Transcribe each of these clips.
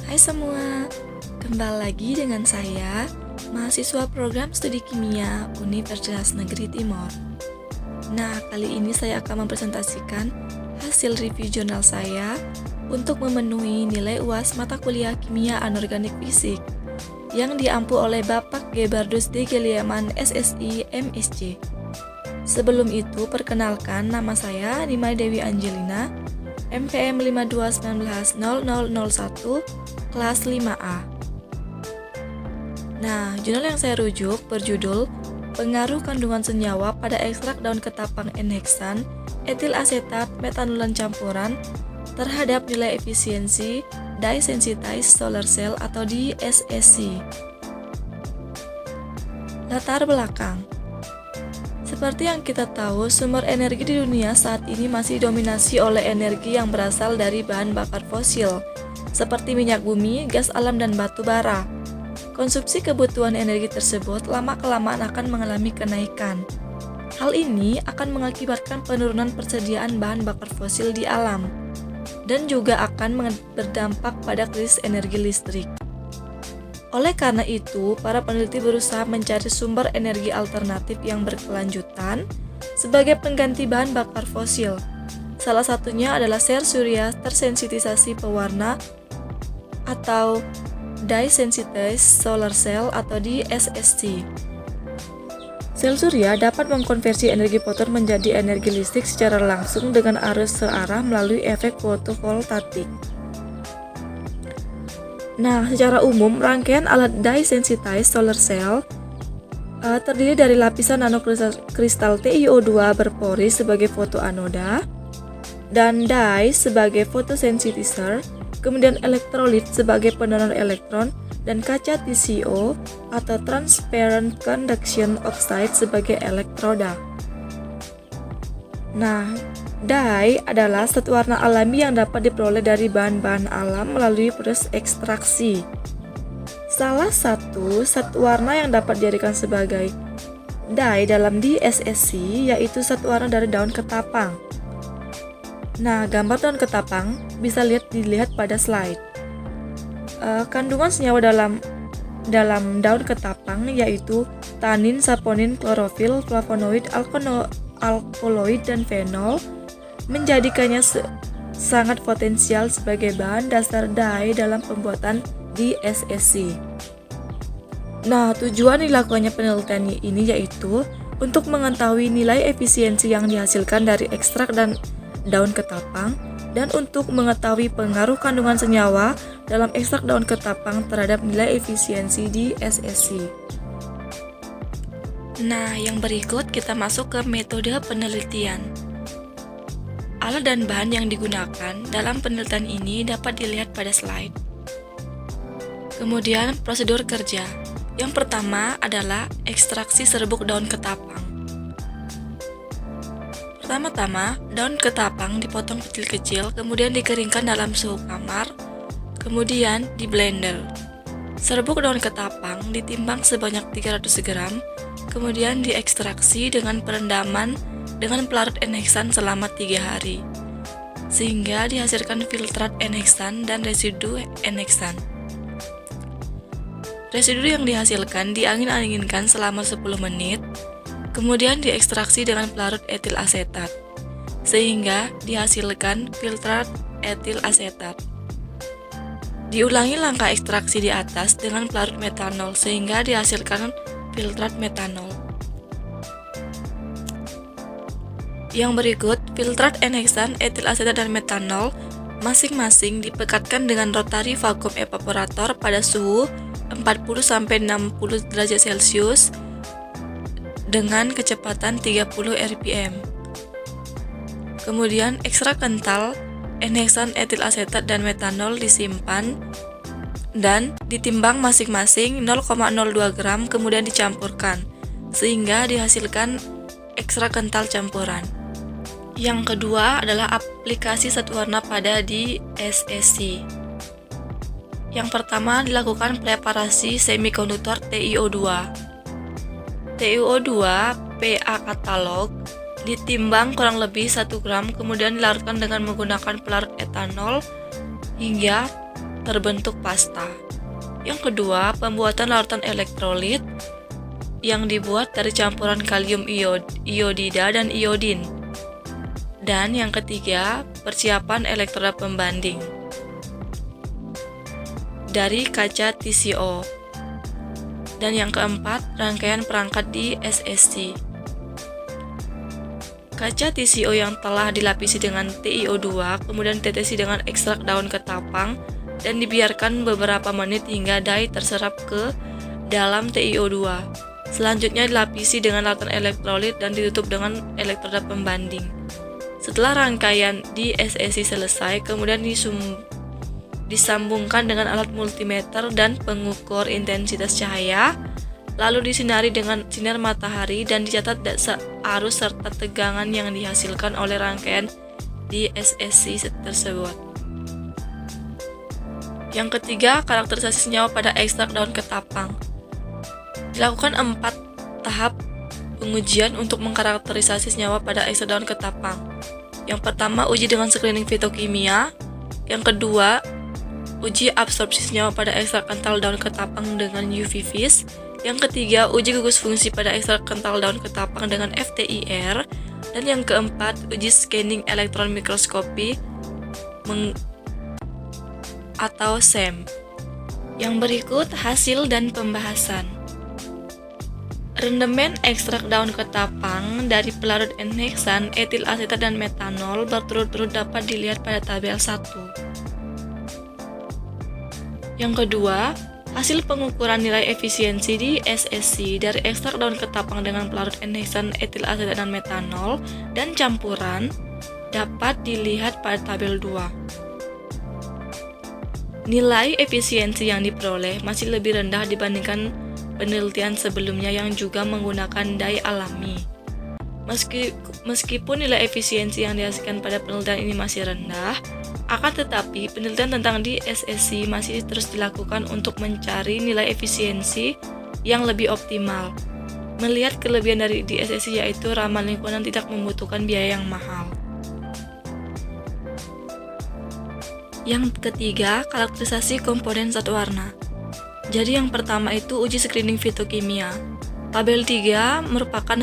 Hai semua, kembali lagi dengan saya, mahasiswa program studi kimia Universitas Negeri Timor. Nah, kali ini saya akan mempresentasikan hasil review jurnal saya untuk memenuhi nilai UAS mata kuliah kimia anorganik fisik yang diampu oleh Bapak Gebardus D. Geliaman SSI MSc. Sebelum itu, perkenalkan nama saya Nima Dewi Angelina, MPM 52190001, kelas 5A. Nah, jurnal yang saya rujuk berjudul Pengaruh Kandungan Senyawa pada Ekstrak Daun Ketapang N-heksan, etil asetat, metanolan campuran terhadap nilai efisiensi dye-sensitized solar cell atau DSSC. Latar belakang. Seperti yang kita tahu, sumber energi di dunia saat ini masih dominasi oleh energi yang berasal dari bahan bakar fosil, seperti minyak bumi, gas alam, dan batu bara. Konsumsi kebutuhan energi tersebut lama-kelamaan akan mengalami kenaikan. Hal ini akan mengakibatkan penurunan persediaan bahan bakar fosil di alam, dan juga akan berdampak pada krisis energi listrik. Oleh karena itu, para peneliti berusaha mencari sumber energi alternatif yang berkelanjutan sebagai pengganti bahan bakar fosil. Salah satunya adalah sel surya tersensitisasi pewarna atau dye-sensitized solar cell atau DSSC. Sel surya dapat mengkonversi energi foton menjadi energi listrik secara langsung dengan arus searah melalui efek fotovoltaik. Nah, secara umum, rangkaian alat dye-sensitized solar cell terdiri dari lapisan nanokristal TiO2 berpori sebagai fotoanoda, dan dye sebagai photosensitizer, kemudian elektrolit sebagai pendonor elektron, dan kaca TCO atau transparent conduction oxide sebagai elektroda. Nah, dye adalah zat warna alami yang dapat diperoleh dari bahan-bahan alam melalui proses ekstraksi. Salah satu zat warna yang dapat dijadikan sebagai dye dalam DSSC yaitu zat warna dari daun ketapang. Nah, gambar daun ketapang bisa dilihat pada slide. Kandungan senyawa dalam daun ketapang yaitu tanin, saponin, klorofil, flavonoid, alkaloid, dan fenol menjadikannya sangat potensial sebagai bahan dasar dye dalam pembuatan DSSC. Nah, tujuan dilakukannya penelitian ini yaitu untuk mengetahui nilai efisiensi yang dihasilkan dari ekstrak dan daun ketapang dan untuk mengetahui pengaruh kandungan senyawa dalam ekstrak daun ketapang terhadap nilai efisiensi DSSC. Nah, yang berikut kita masuk ke metode penelitian. Alat dan bahan yang digunakan dalam penelitian ini dapat dilihat pada slide. Kemudian, prosedur kerja. Yang pertama adalah ekstraksi serbuk daun ketapang. Pertama-tama, daun ketapang dipotong kecil-kecil, kemudian dikeringkan dalam suhu kamar, kemudian di blender. Serbuk daun ketapang ditimbang sebanyak 300 gram, kemudian diekstraksi dengan perendaman dengan pelarut N-heksan selama 3 hari, sehingga dihasilkan filtrat N-heksan dan residu N-heksan. Residu yang dihasilkan diangin-anginkan selama 10 menit, kemudian diekstraksi dengan pelarut etil asetat, sehingga dihasilkan filtrat etil asetat. Diulangi langkah ekstraksi di atas dengan pelarut metanol, sehingga dihasilkan filtrat metanol. Yang berikut, filtrat N-heksan, etil asetat, dan metanol masing-masing dipekatkan dengan rotary vacuum evaporator pada suhu 40-60 derajat Celcius dengan kecepatan 30 rpm. Kemudian, ekstrak kental N-heksan, etil asetat, dan metanol disimpan dan ditimbang masing-masing 0,02 gram kemudian dicampurkan, sehingga dihasilkan ekstrak kental campuran. Yang kedua adalah aplikasi zat warna pada DSSC. Yang pertama dilakukan preparasi semikonduktor TiO2. TiO2 PA katalog ditimbang kurang lebih 1 gram kemudian dilarutkan dengan menggunakan pelarut etanol hingga terbentuk pasta. Yang kedua, pembuatan larutan elektrolit yang dibuat dari campuran kalium iodida dan iodin. Dan yang ketiga, persiapan elektroda pembanding dari kaca TCO. Dan yang keempat, rangkaian perangkat di SSC. Kaca TCO yang telah dilapisi dengan TiO2 kemudian ditetesi dengan ekstrak daun ketapang dan dibiarkan beberapa menit hingga dye terserap ke dalam TiO2. Selanjutnya dilapisi dengan larutan elektrolit dan ditutup dengan elektroda pembanding. Setelah rangkaian di SSC selesai, kemudian disambungkan dengan alat multimeter dan pengukur intensitas cahaya, lalu disinari dengan sinar matahari dan dicatat arus serta tegangan yang dihasilkan oleh rangkaian di SSC tersebut. Yang ketiga, karakterisasi senyawa pada ekstrak daun ketapang. Dilakukan 4 tahap pengujian untuk mengkarakterisasi senyawa pada ekstrak daun ketapang. Yang pertama, uji dengan screening fitokimia. Yang kedua, uji absorpsi senyawa pada ekstrak kental daun ketapang dengan UV vis. Yang ketiga, uji gugus fungsi pada ekstrak kental daun ketapang dengan FTIR. Dan yang keempat, uji scanning elektron mikroskopi atau SEM. Yang berikut hasil dan pembahasan. Rendemen ekstrak daun ketapang dari pelarut enheksan, etil asetat dan metanol berturut-turut dapat dilihat pada tabel 1. Yang kedua, hasil pengukuran nilai efisiensi di SSC dari ekstrak daun ketapang dengan pelarut enheksan, etil asetat dan metanol dan campuran dapat dilihat pada tabel 2. Nilai efisiensi yang diperoleh masih lebih rendah dibandingkan penelitian sebelumnya yang juga menggunakan dye alami. Meskipun nilai efisiensi yang dihasilkan pada penelitian ini masih rendah, akan tetapi penelitian tentang di SSC masih terus dilakukan untuk mencari nilai efisiensi yang lebih optimal. Melihat kelebihan dari di SSC yaitu ramah lingkungan, tidak membutuhkan biaya yang mahal. Yang ketiga, karakterisasi komponen zat warna. Jadi yang pertama itu uji screening fitokimia. Tabel 3 merupakan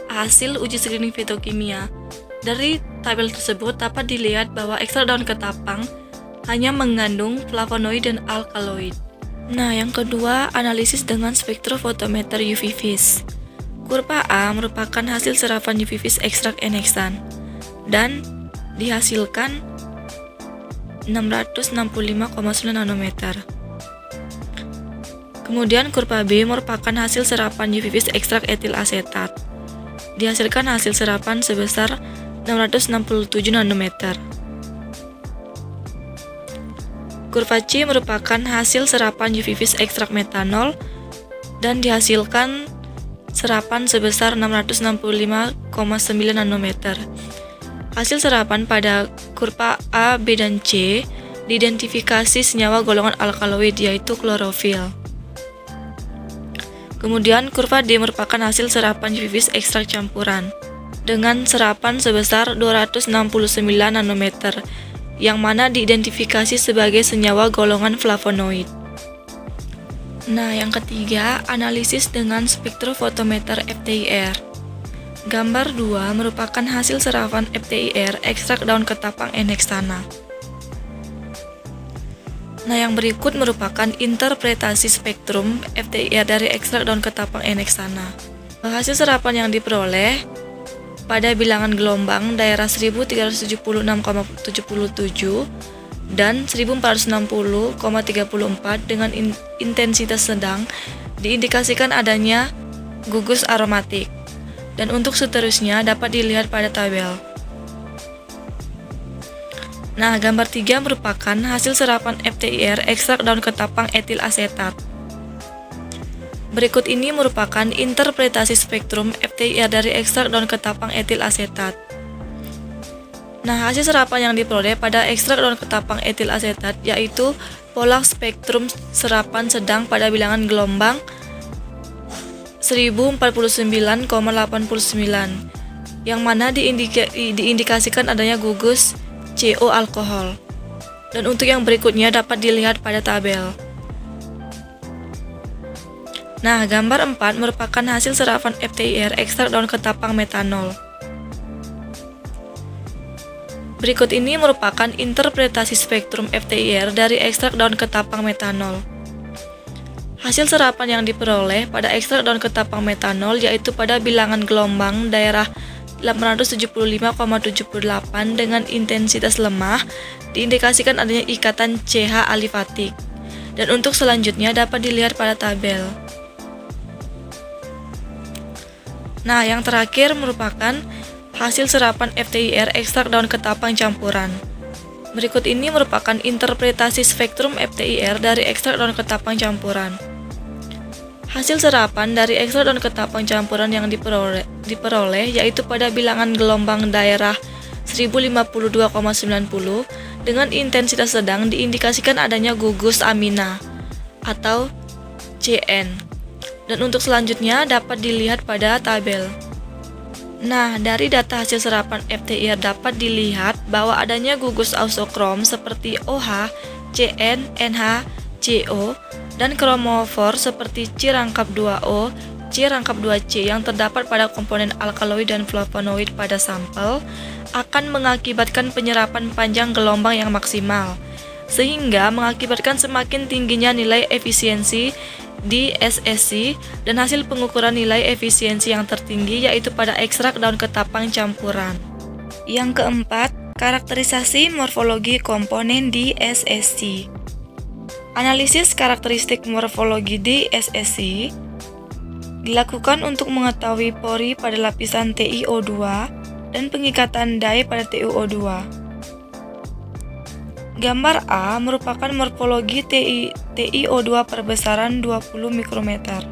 hasil uji screening fitokimia. Dari tabel tersebut dapat dilihat bahwa ekstrak daun ketapang hanya mengandung flavonoid dan alkaloid. Nah, yang kedua, analisis dengan spektrofotometer UV vis. Kurva A merupakan hasil serapan UV vis ekstrak enheksan dan dihasilkan 665,9 nanometer. Kemudian kurva B merupakan hasil serapan UV vis ekstrak etil asetat. Dihasilkan hasil serapan sebesar 667 nanometer. Kurva C merupakan hasil serapan UV vis ekstrak metanol dan dihasilkan serapan sebesar 665,9 nanometer. Hasil serapan pada kurva A, B, dan C diidentifikasi senyawa golongan alkaloid yaitu klorofil. Kemudian kurva D merupakan hasil serapan UV vis ekstrak campuran dengan serapan sebesar 269 nanometer yang mana diidentifikasi sebagai senyawa golongan flavonoid. Nah, yang ketiga, analisis dengan spektrofotometer FTIR. Gambar 2 merupakan hasil serapan FTIR ekstrak daun ketapang enheksana. Nah, yang berikut merupakan interpretasi spektrum FTIR dari ekstrak daun ketapang enheksana. Hasil serapan yang diperoleh pada bilangan gelombang daerah 1376,77 dan 1460,34 dengan intensitas sedang diindikasikan adanya gugus aromatik. Dan untuk seterusnya dapat dilihat pada tabel. Nah, gambar 3 merupakan hasil serapan FTIR ekstrak daun ketapang etil asetat. Berikut ini merupakan interpretasi spektrum FTIR dari ekstrak daun ketapang etil asetat. Nah, hasil serapan yang diperoleh pada ekstrak daun ketapang etil asetat yaitu pola spektrum serapan sedang pada bilangan gelombang 1049,89 yang mana diindikasikan adanya gugus CO alkohol. Dan untuk yang berikutnya dapat dilihat pada tabel. Nah, gambar 4 merupakan hasil serapan FTIR ekstrak daun ketapang metanol. Berikut ini merupakan interpretasi spektrum FTIR dari ekstrak daun ketapang metanol. Hasil serapan yang diperoleh pada ekstrak daun ketapang metanol yaitu pada bilangan gelombang daerah 875,78 dengan intensitas lemah diindikasikan adanya ikatan CH alifatik. Dan untuk selanjutnya dapat dilihat pada tabel. Nah, yang terakhir merupakan hasil serapan FTIR ekstrak daun ketapang campuran. Berikut ini merupakan interpretasi spektrum FTIR dari ekstrak daun ketapang campuran. Hasil serapan dari ekstrak daun ketapang campuran yang diperoleh yaitu pada bilangan gelombang daerah 1052,90 dengan intensitas sedang diindikasikan adanya gugus amina atau CN. Dan untuk selanjutnya dapat dilihat pada tabel. Nah, dari data hasil serapan FTIR dapat dilihat bahwa adanya gugus ausokrom seperti OH, CN, NH, CO, dan kromofor seperti C-2O, C-2C yang terdapat pada komponen alkaloid dan flavonoid pada sampel akan mengakibatkan penyerapan panjang gelombang yang maksimal, sehingga mengakibatkan semakin tingginya nilai efisiensi di SSC dan hasil pengukuran nilai efisiensi yang tertinggi yaitu pada ekstrak daun ketapang campuran. Yang keempat, karakterisasi morfologi komponen di SSC. Analisis karakteristik morfologi di SSC dilakukan untuk mengetahui pori pada lapisan TiO2 dan pengikatan dai pada TiO2. Gambar A merupakan morfologi TiO2 perbesaran 20 mikrometer.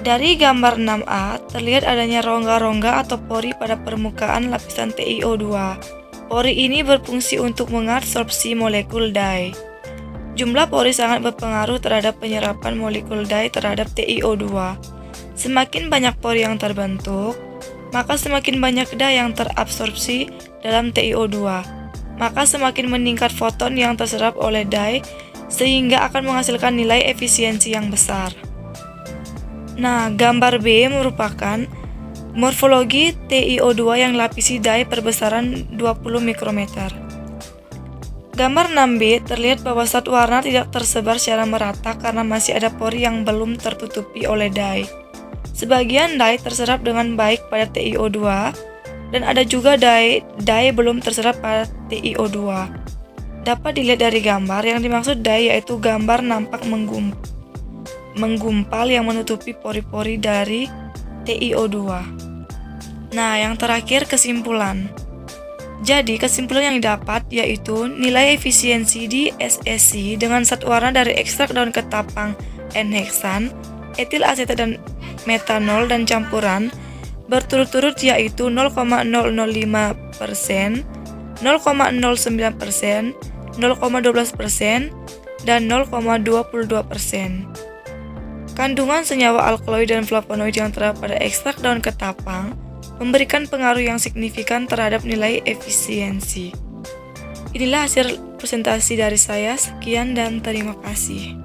Dari gambar 6A terlihat adanya rongga-rongga atau pori pada permukaan lapisan TiO2. Pori ini berfungsi untuk mengadsorpsi molekul dai. Jumlah pori sangat berpengaruh terhadap penyerapan molekul dai terhadap TiO2. Semakin banyak pori yang terbentuk, maka semakin banyak dai yang terabsorpsi dalam TiO2. Maka semakin meningkat foton yang terserap oleh dai sehingga akan menghasilkan nilai efisiensi yang besar. Nah, gambar B merupakan morfologi TiO2 yang lapisi dai perbesaran 20 mikrometer. Gambar 6B terlihat bahwa zat warna tidak tersebar secara merata karena masih ada pori yang belum tertutupi oleh dai. Sebagian dai terserap dengan baik pada TiO2 dan ada juga dai belum terserap pada TiO2. Dapat dilihat dari gambar, yang dimaksud dai yaitu gambar nampak menggumpal yang menutupi pori-pori dari TiO2. Nah, yang terakhir kesimpulan. Jadi, kesimpulan yang didapat yaitu nilai efisiensi di SSC dengan zat warna dari ekstrak daun ketapang N-heksan, etil asetat dan metanol dan campuran berturut-turut yaitu 0,005%, 0,09%, 0,12%, dan 0,22%. Kandungan senyawa alkaloid dan flavonoid yang terdapat pada ekstrak daun ketapang memberikan pengaruh yang signifikan terhadap nilai efisiensi. Inilah hasil presentasi dari saya. Sekian dan terima kasih.